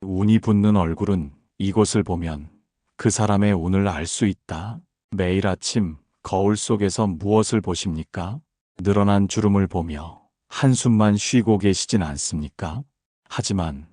운이 붙는 얼굴은 이곳을 보면 그 사람의 운을 알 수 있다. 매일 아침 거울 속에서 무엇을 보십니까? 늘어난 주름을 보며 한숨만 쉬고 계시진 않습니까? 하지만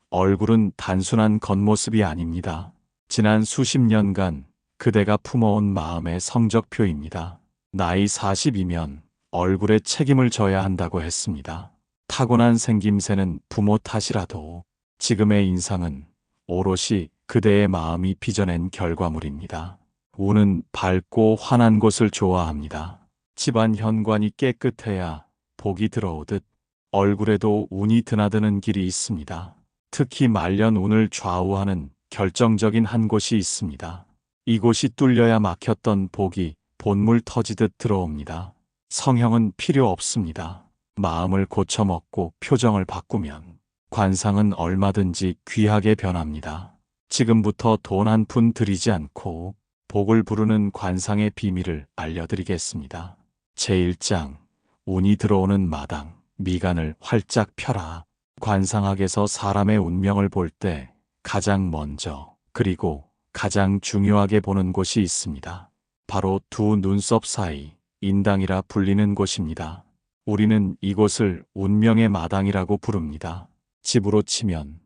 얼굴은 단순한 겉모습이 아닙니다. 지난 수십 년간 그대가 품어온 마음의 성적표입니다. 나이 40이면 얼굴에 책임을 져야 한다고 했습니다. 타고난 생김새는 부모 탓이라도 지금의 인상은 오롯이 그대의 마음이 빚어낸 결과물입니다. 운은 밝고 환한 곳을 좋아합니다. 집안 현관이 깨끗해야 복이 들어오듯 얼굴에도 운이 드나드는 길이 있습니다. 특히 말년 운을 좌우하는 결정적인 한 곳이 있습니다. 이곳이 뚫려야 막혔던 복이 본물 터지듯 들어옵니다. 성형은 필요 없습니다. 마음을 고쳐먹고 표정을 바꾸면 관상은 얼마든지 귀하게 변합니다. 지금부터 돈 한 푼 들이지 않고 복을 부르는 관상의 비밀을 알려드리겠습니다. 제1장, 운이 들어오는 마당, 미간을 활짝 펴라. 관상학에서 사람의 운명을 볼 때 가장 먼저 그리고 가장 중요하게 보는 곳이 있습니다. 바로 두 눈썹 사이, 인당이라 불리는 곳입니다. 우리는 이곳을 운명의 마당이라고 부릅니다. 집으로 치면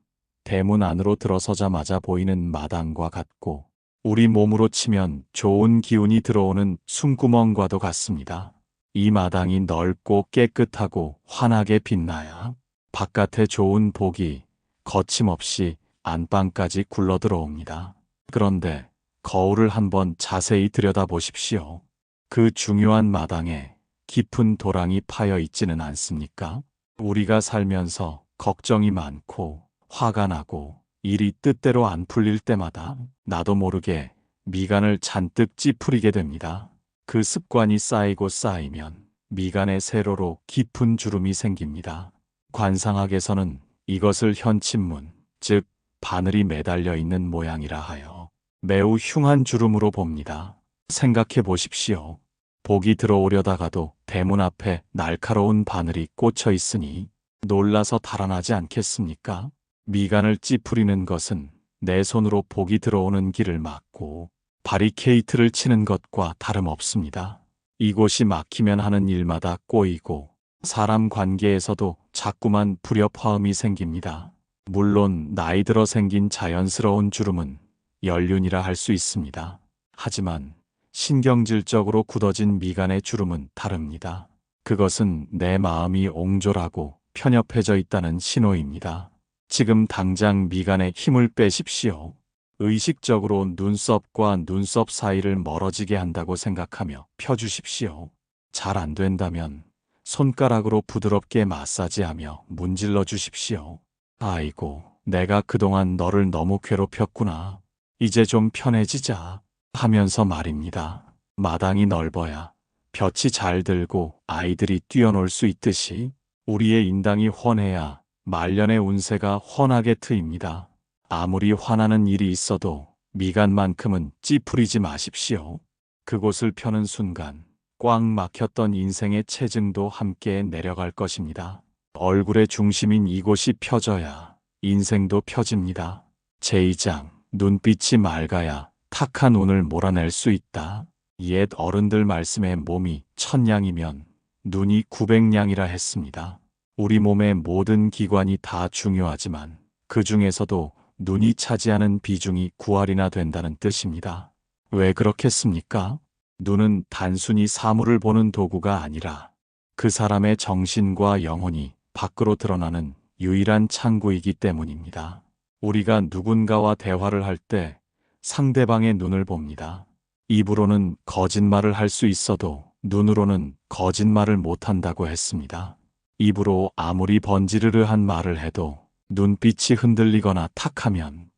대문 안으로 들어서자마자 보이는 마당과 같고, 우리 몸으로 치면 좋은 기운이 들어오는 숨구멍과도 같습니다. 이 마당이 넓고 깨끗하고 환하게 빛나야 바깥에 좋은 복이 거침없이 안방까지 굴러 들어옵니다. 그런데 거울을 한번 자세히 들여다보십시오. 그 중요한 마당에 깊은 도랑이 파여 있지는 않습니까? 우리가 살면서 걱정이 많고 화가 나고 일이 뜻대로 안 풀릴 때마다 나도 모르게 미간을 잔뜩 찌푸리게 됩니다. 그 습관이 쌓이고 쌓이면 미간의 세로로 깊은 주름이 생깁니다. 관상학에서는 이것을 현침문, 즉 바늘이 매달려 있는 모양이라 하여 매우 흉한 주름으로 봅니다. 생각해 보십시오. 복이 들어오려다가도 대문 앞에 날카로운 바늘이 꽂혀 있으니 놀라서 달아나지 않겠습니까? 미간을 찌푸리는 것은 내 손으로 복이 들어오는 길을 막고 바리케이트를 치는 것과 다름없습니다. 이곳이 막히면 하는 일마다 꼬이고 사람 관계에서도 자꾸만 불협화음이 생깁니다. 물론 나이 들어 생긴 자연스러운 주름은 연륜이라 할 수 있습니다. 하지만 신경질적으로 굳어진 미간의 주름은 다릅니다. 그것은 내 마음이 옹졸하고 편협해져 있다는 신호입니다. 지금 당장 미간에 힘을 빼십시오. 의식적으로 눈썹과 눈썹 사이를 멀어지게 한다고 생각하며 펴주십시오. 잘 안 된다면 손가락으로 부드럽게 마사지하며 문질러 주십시오. 아이고, 내가 그동안 너를 너무 괴롭혔구나. 이제 좀 편해지자 하면서 말입니다. 마당이 넓어야 볕이 잘 들고 아이들이 뛰어놀 수 있듯이 우리의 인당이 훤해야 말년의 운세가 훤하게 트입니다. 아무리 화나는 일이 있어도 미간만큼은 찌푸리지 마십시오. 그곳을 펴는 순간 꽉 막혔던 인생의 체증도 함께 내려갈 것입니다. 얼굴의 중심인 이곳이 펴져야 인생도 펴집니다. 제2장, 눈빛이 맑아야 탁한 운을 몰아낼 수 있다. 옛 어른들 말씀에 몸이 1000냥이면 눈이 900냥이라 했습니다. 우리 몸의 모든 기관이 다 중요하지만 그 중에서도 눈이 차지하는 비중이 9할이나 된다는 뜻입니다. 왜 그렇겠습니까? 눈은 단순히 사물을 보는 도구가 아니라 그 사람의 정신과 영혼이 밖으로 드러나는 유일한 창구이기 때문입니다. 우리가 누군가와 대화를 할 때 상대방의 눈을 봅니다. 입으로는 거짓말을 할 수 있어도 눈으로는 거짓말을 못한다고 했습니다. 입으로 아무리 번지르르한 말을 해도 눈빛이 흔들리거나 탁하면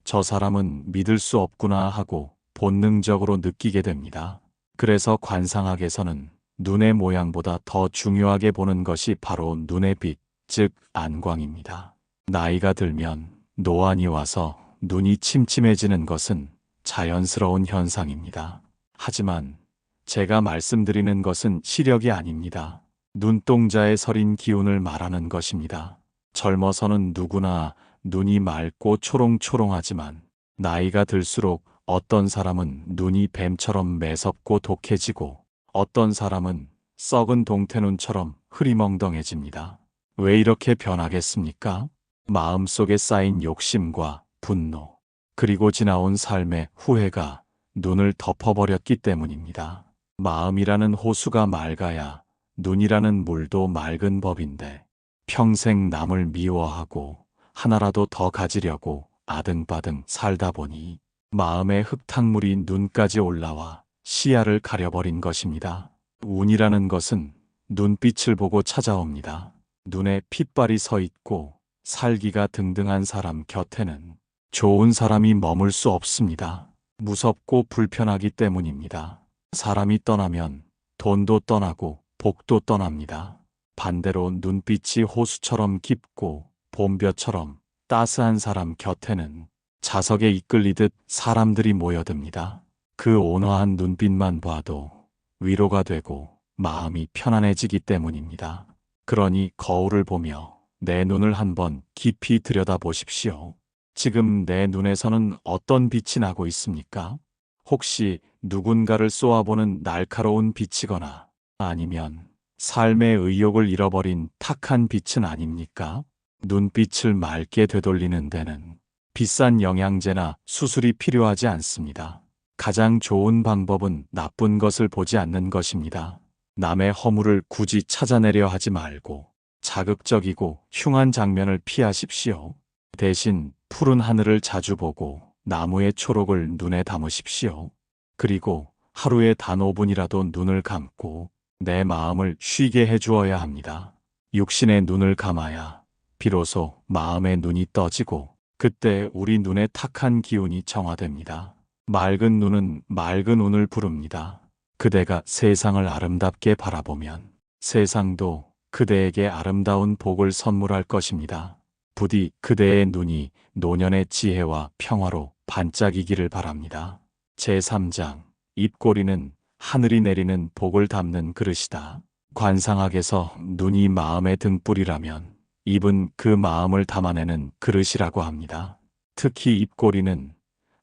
저 사람은 믿을 수 없구나 하고 본능적으로 느끼게 됩니다. 그래서 관상학에서는 눈의 모양보다 더 중요하게 보는 것이 바로 눈의 빛, 즉 안광입니다. 나이가 들면 노안이 와서 눈이 침침해지는 것은 자연스러운 현상입니다. 하지만 제가 말씀드리는 것은 시력이 아닙니다. 눈동자에 서린 기운을 말하는 것입니다. 젊어서는 누구나 눈이 맑고 초롱초롱하지만 나이가 들수록 어떤 사람은 눈이 뱀처럼 매섭고 독해지고 어떤 사람은 썩은 동태눈처럼 흐리멍덩해집니다. 왜 이렇게 변하겠습니까? 마음속에 쌓인 욕심과 분노, 그리고 지나온 삶의 후회가 눈을 덮어버렸기 때문입니다. 마음이라는 호수가 맑아야 눈이라는 물도 맑은 법인데 평생 남을 미워하고 하나라도 더 가지려고 아등바등 살다 보니 마음의 흙탕물이 눈까지 올라와 시야를 가려버린 것입니다. 운이라는 것은 눈빛을 보고 찾아옵니다. 눈에 핏발이 서 있고 살기가 등등한 사람 곁에는 좋은 사람이 머물 수 없습니다. 무섭고 불편하기 때문입니다. 사람이 떠나면 돈도 떠나고 복도 떠납니다. 반대로 눈빛이 호수처럼 깊고 봄볕처럼 따스한 사람 곁에는 자석에 이끌리듯 사람들이 모여듭니다. 그 온화한 눈빛만 봐도 위로가 되고 마음이 편안해지기 때문입니다. 그러니 거울을 보며 내 눈을 한번 깊이 들여다보십시오. 지금 내 눈에서는 어떤 빛이 나고 있습니까? 혹시 누군가를 쏘아보는 날카로운 빛이거나 아니면 삶의 의욕을 잃어버린 탁한 빛은 아닙니까? 눈빛을 맑게 되돌리는 데는 비싼 영양제나 수술이 필요하지 않습니다. 가장 좋은 방법은 나쁜 것을 보지 않는 것입니다. 남의 허물을 굳이 찾아내려 하지 말고 자극적이고 흉한 장면을 피하십시오. 대신 푸른 하늘을 자주 보고 나무의 초록을 눈에 담으십시오. 그리고 하루에 단 5분이라도 눈을 감고 내 마음을 쉬게 해주어야 합니다. 육신의 눈을 감아야 비로소 마음의 눈이 떠지고 그때 우리 눈의 탁한 기운이 정화됩니다. 맑은 눈은 맑은 운을 부릅니다. 그대가 세상을 아름답게 바라보면 세상도 그대에게 아름다운 복을 선물할 것입니다. 부디 그대의 눈이 노년의 지혜와 평화로 반짝이기를 바랍니다. 제3장 입꼬리는 하늘이 내리는 복을 담는 그릇이다. 관상학에서 눈이 마음의 등불이라면 입은 그 마음을 담아내는 그릇이라고 합니다. 특히 입꼬리는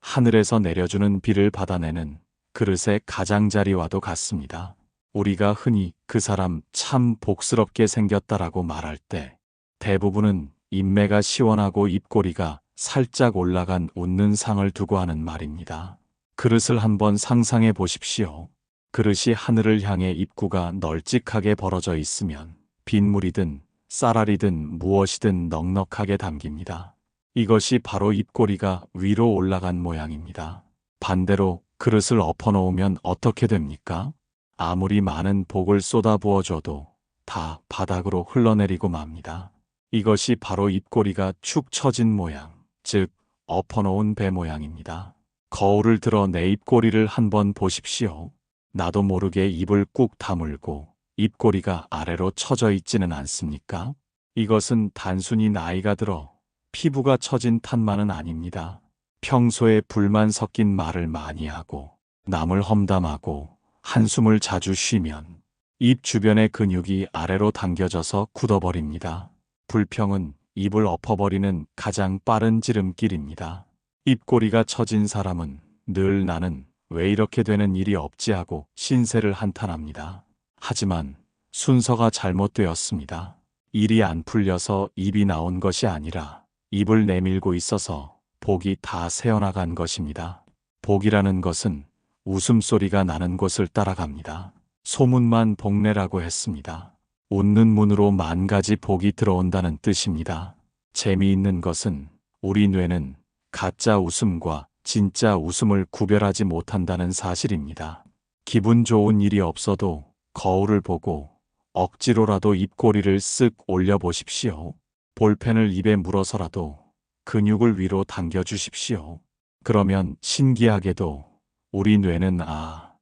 하늘에서 내려주는 비를 받아내는 그릇의 가장자리와도 같습니다. 우리가 흔히 그 사람 참 복스럽게 생겼다라고 말할 때 대부분은 인매가 시원하고 입꼬리가 살짝 올라간 웃는 상을 두고 하는 말입니다. 그릇을 한번 상상해 보십시오. 그릇이 하늘을 향해 입구가 널찍하게 벌어져 있으면 빗물이든 쌀알이든 무엇이든 넉넉하게 담깁니다. 이것이 바로 입꼬리가 위로 올라간 모양입니다. 반대로 그릇을 엎어놓으면 어떻게 됩니까? 아무리 많은 복을 쏟아부어줘도 다 바닥으로 흘러내리고 맙니다. 이것이 바로 입꼬리가 축 처진 모양, 즉 엎어놓은 배 모양입니다. 거울을 들어 내 입꼬리를 한번 보십시오. 나도 모르게 입을 꾹 다물고 입꼬리가 아래로 처져 있지는 않습니까? 이것은 단순히 나이가 들어 피부가 처진 탓만은 아닙니다. 평소에 불만 섞인 말을 많이 하고 남을 험담하고 한숨을 자주 쉬면 입 주변의 근육이 아래로 당겨져서 굳어버립니다. 불평은 입을 엎어버리는 가장 빠른 지름길입니다. 입꼬리가 처진 사람은 늘 나는 왜 이렇게 되는 일이 없지 하고 신세를 한탄합니다. 하지만 순서가 잘못되었습니다. 일이 안 풀려서 입이 나온 것이 아니라 입을 내밀고 있어서 복이 다 새어나간 것입니다. 복이라는 것은 웃음소리가 나는 곳을 따라갑니다. 소문만 복내라고 했습니다. 웃는 문으로 만 가지 복이 들어온다는 뜻입니다. 재미있는 것은 우리 뇌는 가짜 웃음과 진짜 웃음을 구별하지 못한다는 사실입니다. 기분 좋은 일이 없어도 거울을 보고 억지로라도 입꼬리를 쓱 올려보십시오. 볼펜을 입에 물어서라도 근육을 위로 당겨주십시오. 그러면 신기하게도 우리 뇌는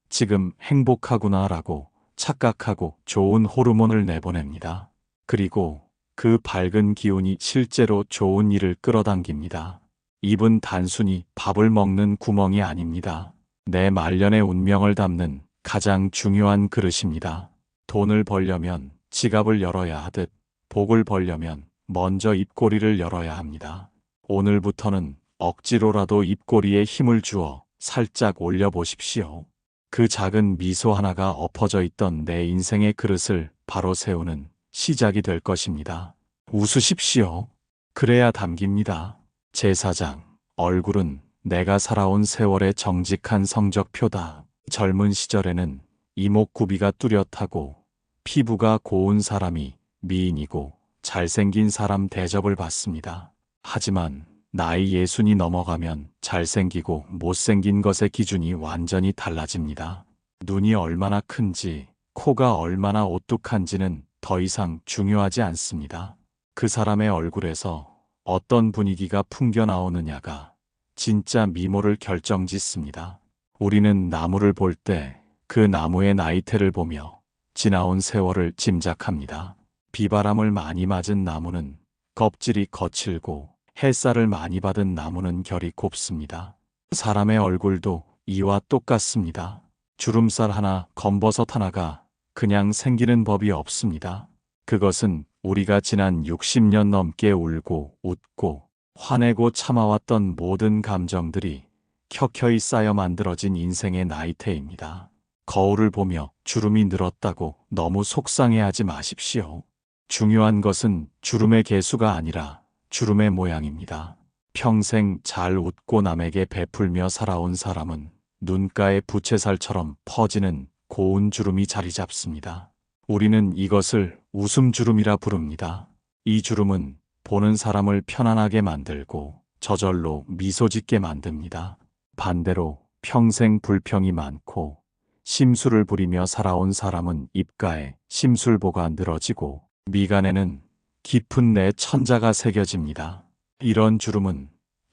지금 행복하구나라고 착각하고 좋은 호르몬을 내보냅니다. 그리고 그 밝은 기운이 실제로 좋은 일을 끌어당깁니다. 입은 단순히 밥을 먹는 구멍이 아닙니다. 내 말년의 운명을 담는 가장 중요한 그릇입니다. 돈을 벌려면 지갑을 열어야 하듯 복을 벌려면 먼저 입꼬리를 열어야 합니다. 오늘부터는 억지로라도 입꼬리에 힘을 주어 살짝 올려보십시오. 그 작은 미소 하나가 엎어져 있던 내 인생의 그릇을 바로 세우는 시작이 될 것입니다. 웃으십시오. 그래야 담깁니다. 제사장, 얼굴은 내가 살아온 세월의 정직한 성적표다. 젊은 시절에는 이목구비가 뚜렷하고 피부가 고운 사람이 미인이고 잘생긴 사람 대접을 받습니다. 하지만 나이 60이 넘어가면 잘생기고 못생긴 것의 기준이 완전히 달라집니다. 눈이 얼마나 큰지, 코가 얼마나 오뚝한지는 더 이상 중요하지 않습니다. 그 사람의 얼굴에서 어떤 분위기가 풍겨나오느냐가 진짜 미모를 결정짓습니다. 우리는 나무를 볼 때 그 나무의 나이테를 보며 지나온 세월을 짐작합니다. 비바람을 많이 맞은 나무는 껍질이 거칠고 햇살을 많이 받은 나무는 결이 곱습니다. 사람의 얼굴도 이와 똑같습니다. 주름살 하나, 검버섯 하나가 그냥 생기는 법이 없습니다. 그것은 우리가 지난 60년 넘게 울고 웃고 화내고 참아왔던 모든 감정들이 켜켜이 쌓여 만들어진 인생의 나이테입니다. 거울을 보며 주름이 늘었다고 너무 속상해하지 마십시오. 중요한 것은 주름의 개수가 아니라 주름의 모양입니다. 평생 잘 웃고 남에게 베풀며 살아온 사람은 눈가에 부채살처럼 퍼지는 고운 주름이 자리 잡습니다. 우리는 이것을 웃음주름이라 부릅니다. 이 주름은 보는 사람을 편안하게 만들고 저절로 미소 짓게 만듭니다. 반대로 평생 불평이 많고 심술을 부리며 살아온 사람은 입가에 심술보가 늘어지고 미간에는 깊은 내 천자가 새겨집니다. 이런 주름은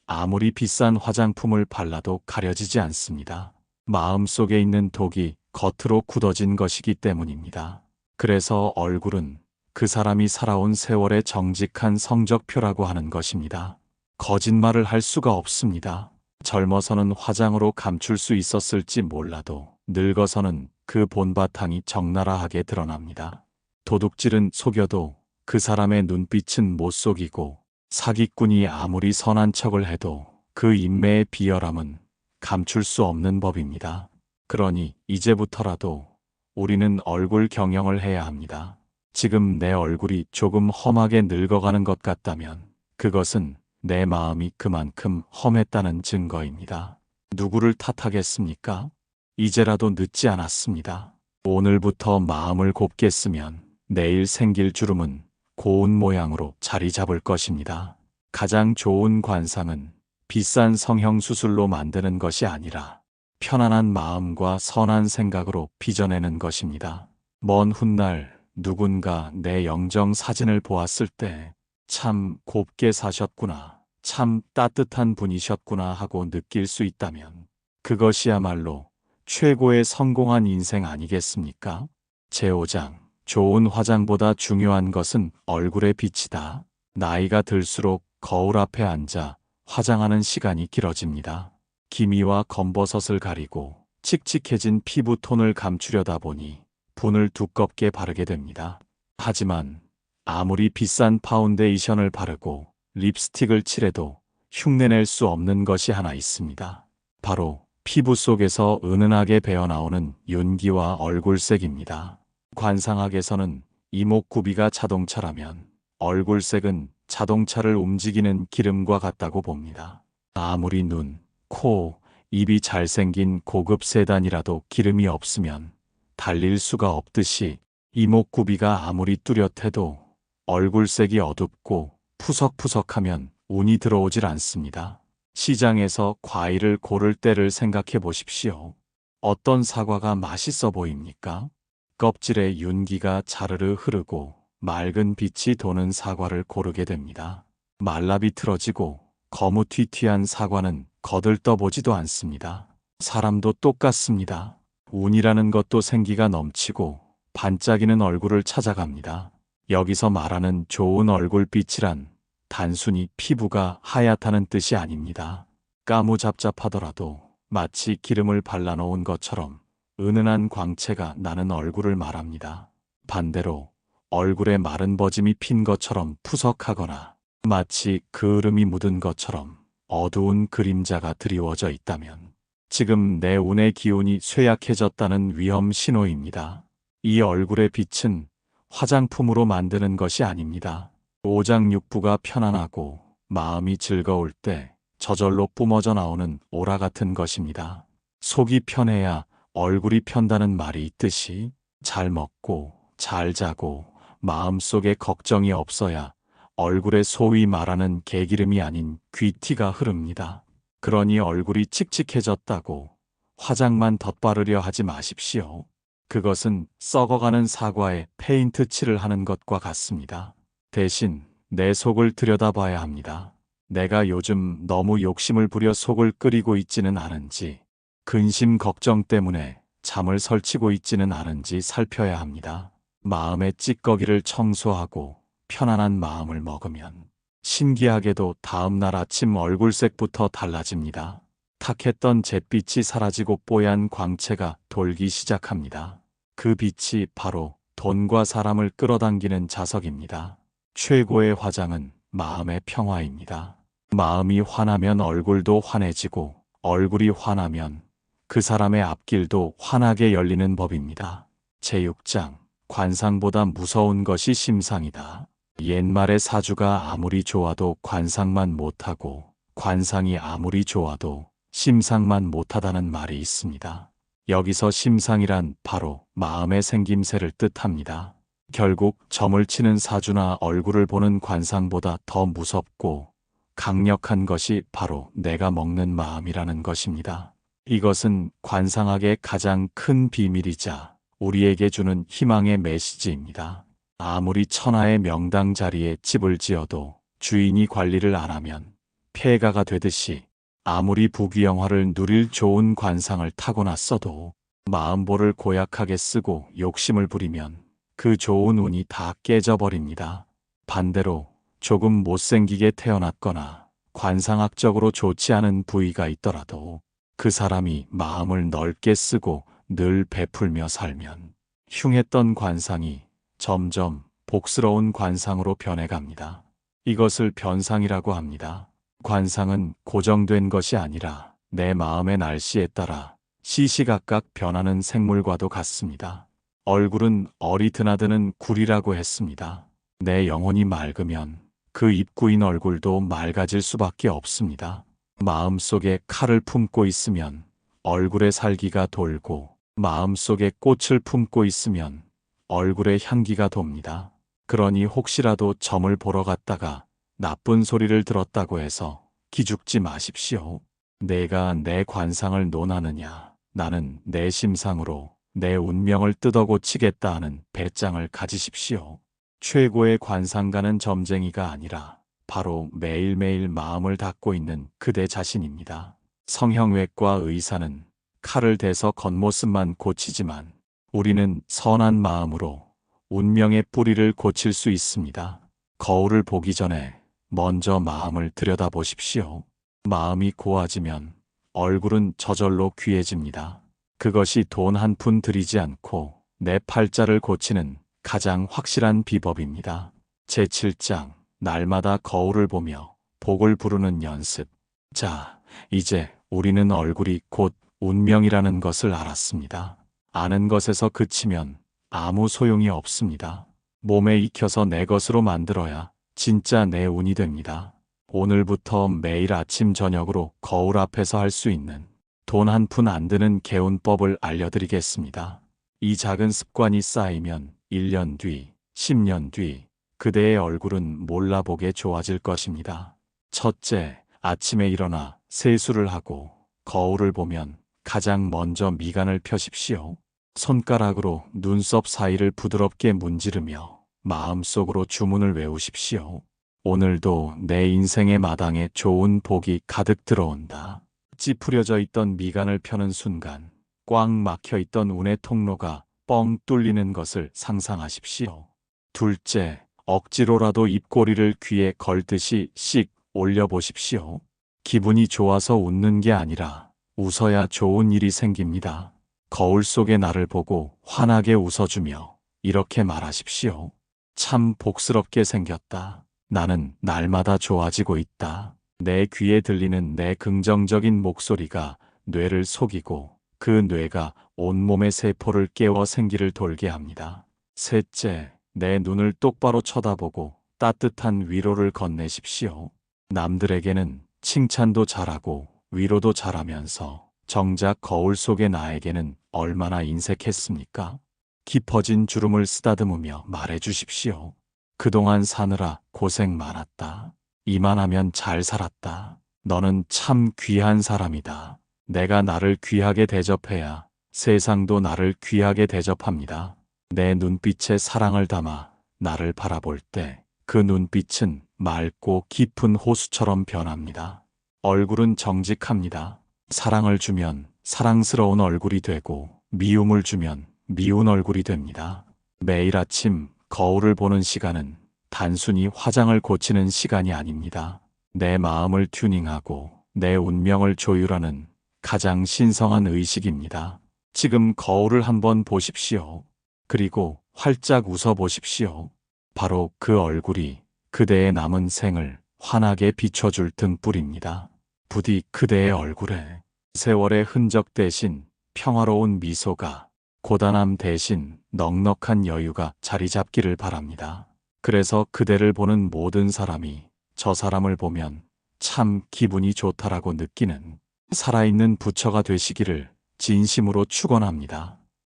아무리 비싼 화장품을 발라도 가려지지 않습니다. 마음속에 있는 독이 겉으로 굳어진 것이기 때문입니다. 그래서 얼굴은 그 사람이 살아온 세월의 정직한 성적표라고 하는 것입니다. 거짓말을 할 수가 없습니다. 젊어서는 화장으로 감출 수 있었을지 몰라도 늙어서는 그 본바탕이 적나라하게 드러납니다. 도둑질은 속여도 그 사람의 눈빛은 못 속이고 사기꾼이 아무리 선한 척을 해도 그 인매의 비열함은 감출 수 없는 법입니다. 그러니 이제부터라도 우리는 얼굴 경영을 해야 합니다. 지금 내 얼굴이 조금 험하게 늙어가는 것 같다면 그것은 내 마음이 그만큼 험했다는 증거입니다. 누구를 탓하겠습니까? 이제라도 늦지 않았습니다. 오늘부터 마음을 곱게 쓰면 내일 생길 주름은 고운 모양으로 자리 잡을 것입니다. 가장 좋은 관상은 비싼 성형수술로 만드는 것이 아니라 편안한 마음과 선한 생각으로 빚어내는 것입니다. 먼 훗날 누군가 내 영정 사진을 보았을 때 참 곱게 사셨구나, 참 따뜻한 분이셨구나 하고 느낄 수 있다면 그것이야말로 최고의 성공한 인생 아니겠습니까? 제5장, 좋은 화장보다 중요한 것은 얼굴의 빛이다. 나이가 들수록 거울 앞에 앉아 화장하는 시간이 길어집니다. 기미와 검버섯을 가리고 칙칙해진 피부톤을 감추려다 보니 붓을 두껍게 바르게 됩니다. 하지만 아무리 비싼 파운데이션을 바르고 립스틱을 칠해도 흉내낼 수 없는 것이 하나 있습니다. 바로 피부 속에서 은은하게 배어나오는 윤기와 얼굴색입니다. 관상학에서는 이목구비가 자동차라면 얼굴색은 자동차를 움직이는 기름과 같다고 봅니다. 아무리 눈, 코, 입이 잘생긴 고급 세단이라도 기름이 없으면 달릴 수가 없듯이 이목구비가 아무리 뚜렷해도 얼굴색이 어둡고 푸석푸석하면 운이 들어오질 않습니다. 시장에서 과일을 고를 때를 생각해 보십시오. 어떤 사과가 맛있어 보입니까? 껍질에 윤기가 자르르 흐르고 맑은 빛이 도는 사과를 고르게 됩니다. 말라 비틀어지고 거무튀튀한 사과는 거들떠보지도 않습니다. 사람도 똑같습니다. 운이라는 것도 생기가 넘치고 반짝이는 얼굴을 찾아갑니다. 여기서 말하는 좋은 얼굴빛이란 단순히 피부가 하얗다는 뜻이 아닙니다. 까무잡잡하더라도 마치 기름을 발라놓은 것처럼 은은한 광채가 나는 얼굴을 말합니다. 반대로 얼굴에 마른 버짐이 핀 것처럼 푸석하거나 마치 그 흐름이 묻은 것처럼 어두운 그림자가 드리워져 있다면 지금 내 운의 기운이 쇠약해졌다는 위험 신호입니다. 이 얼굴의 빛은 화장품으로 만드는 것이 아닙니다. 오장육부가 편안하고 마음이 즐거울 때 저절로 뿜어져 나오는 오라 같은 것입니다. 속이 편해야 얼굴이 편다는 말이 있듯이 잘 먹고 잘 자고 마음속에 걱정이 없어야 얼굴에 소위 말하는 개기름이 아닌 귀티가 흐릅니다. 그러니 얼굴이 칙칙해졌다고 화장만 덧바르려 하지 마십시오. 그것은 썩어가는 사과에 페인트 칠을 하는 것과 같습니다. 대신 내 속을 들여다봐야 합니다. 내가 요즘 너무 욕심을 부려 속을 끓이고 있지는 않은지, 근심 걱정 때문에 잠을 설치고 있지는 않은지 살펴야 합니다. 마음의 찌꺼기를 청소하고 편안한 마음을 먹으면 신기하게도 다음날 아침 얼굴색부터 달라집니다. 탁했던 잿빛이 사라지고 뽀얀 광채가 돌기 시작합니다. 그 빛이 바로 돈과 사람을 끌어당기는 자석입니다. 최고의 화장은 마음의 평화입니다. 마음이 환하면 얼굴도 환해지고 얼굴이 환하면 그 사람의 앞길도 환하게 열리는 법입니다. 제6장 관상보다 무서운 것이 심상이다. 옛말에 사주가 아무리 좋아도 관상만 못하고 관상이 아무리 좋아도 심상만 못하다는 말이 있습니다. 여기서 심상이란 바로 마음의 생김새를 뜻합니다. 결국 점을 치는 사주나 얼굴을 보는 관상보다 더 무섭고 강력한 것이 바로 내가 먹는 마음이라는 것입니다. 이것은 관상학의 가장 큰 비밀이자 우리에게 주는 희망의 메시지입니다. 아무리 천하의 명당 자리에 집을 지어도 주인이 관리를 안 하면 폐가가 되듯이 아무리 부귀영화를 누릴 좋은 관상을 타고났어도 마음보를 고약하게 쓰고 욕심을 부리면 그 좋은 운이 다 깨져버립니다. 반대로 조금 못생기게 태어났거나 관상학적으로 좋지 않은 부위가 있더라도 그 사람이 마음을 넓게 쓰고 늘 베풀며 살면 흉했던 관상이 점점 복스러운 관상으로 변해갑니다. 이것을 변상이라고 합니다. 관상은 고정된 것이 아니라 내 마음의 날씨에 따라 시시각각 변하는 생물과도 같습니다. 얼굴은 얼이 드나드는 굴이라고 했습니다. 내 영혼이 맑으면 그 입구인 얼굴도 맑아질 수밖에 없습니다. 마음속에 칼을 품고 있으면 얼굴에 살기가 돌고 마음속에 꽃을 품고 있으면 얼굴에 향기가 돕니다. 그러니 혹시라도 점을 보러 갔다가 나쁜 소리를 들었다고 해서 기죽지 마십시오. 내가 내 관상을 논하느냐, 나는 내 심상으로 내 운명을 뜯어 고치겠다 하는 배짱을 가지십시오. 최고의 관상가는 점쟁이가 아니라 바로 매일매일 마음을 닦고 있는 그대 자신입니다. 성형외과 의사는 칼을 대서 겉모습만 고치지만 우리는 선한 마음으로 운명의 뿌리를 고칠 수 있습니다. 거울을 보기 전에 먼저 마음을 들여다보십시오. 마음이 고와지면 얼굴은 저절로 귀해집니다. 그것이 돈 한 푼 들이지 않고 내 팔자를 고치는 가장 확실한 비법입니다. 제7장 날마다 거울을 보며 복을 부르는 연습. 자, 이제 우리는 얼굴이 곧 운명이라는 것을 알았습니다. 아는 것에서 그치면 아무 소용이 없습니다. 몸에 익혀서 내 것으로 만들어야 진짜 내 운이 됩니다. 오늘부터 매일 아침 저녁으로 거울 앞에서 할 수 있는 돈 한 푼 안 드는 개운법을 알려드리겠습니다. 이 작은 습관이 쌓이면 1년 뒤, 10년 뒤 그대의 얼굴은 몰라보게 좋아질 것입니다. 첫째, 아침에 일어나 세수를 하고 거울을 보면 가장 먼저 미간을 펴십시오. 손가락으로 눈썹 사이를 부드럽게 문지르며 마음속으로 주문을 외우십시오. 오늘도 내 인생의 마당에 좋은 복이 가득 들어온다. 찌푸려져 있던 미간을 펴는 순간 꽉 막혀 있던 운의 통로가 뻥 뚫리는 것을 상상하십시오. 둘째, 억지로라도 입꼬리를 귀에 걸듯이 씩 올려보십시오. 기분이 좋아서 웃는 게 아니라 웃어야 좋은 일이 생깁니다. 거울 속의 나를 보고 환하게 웃어주며 이렇게 말하십시오. 참 복스럽게 생겼다. 나는 날마다 좋아지고 있다. 내 귀에 들리는 내 긍정적인 목소리가 뇌를 속이고 그 뇌가 온몸의 세포를 깨워 생기를 돌게 합니다. 셋째, 내 눈을 똑바로 쳐다보고 따뜻한 위로를 건네십시오. 남들에게는 칭찬도 잘하고 위로도 잘하면서 정작 거울 속의 나에게는 얼마나 인색했습니까? 깊어진 주름을 쓰다듬으며 말해 주십시오. 그동안 사느라 고생 많았다. 이만하면 잘 살았다. 너는 참 귀한 사람이다. 내가 나를 귀하게 대접해야 세상도 나를 귀하게 대접합니다. 내 눈빛에 사랑을 담아 나를 바라볼 때 그 눈빛은 맑고 깊은 호수처럼 변합니다. 얼굴은 정직합니다. 사랑을 주면 사랑스러운 얼굴이 되고 미움을 주면 미운 얼굴이 됩니다. 매일 아침 거울을 보는 시간은 단순히 화장을 고치는 시간이 아닙니다. 내 마음을 튜닝하고 내 운명을 조율하는 가장 신성한 의식입니다. 지금 거울을 한번 보십시오. 그리고 활짝 웃어 보십시오. 바로 그 얼굴이 그대의 남은 생을 환하게 비춰줄 등불입니다. 부디 그대의 얼굴에 세월의 흔적 대신 평화로운 미소가, 고단함 대신 넉넉한 여유가 자리 잡기를 바랍니다. 그래서 그대를 보는 모든 사람이 저 사람을 보면 참 기분이 좋다라고 느끼는 살아있는 부처가 되시기를 진심으로 축원합니다.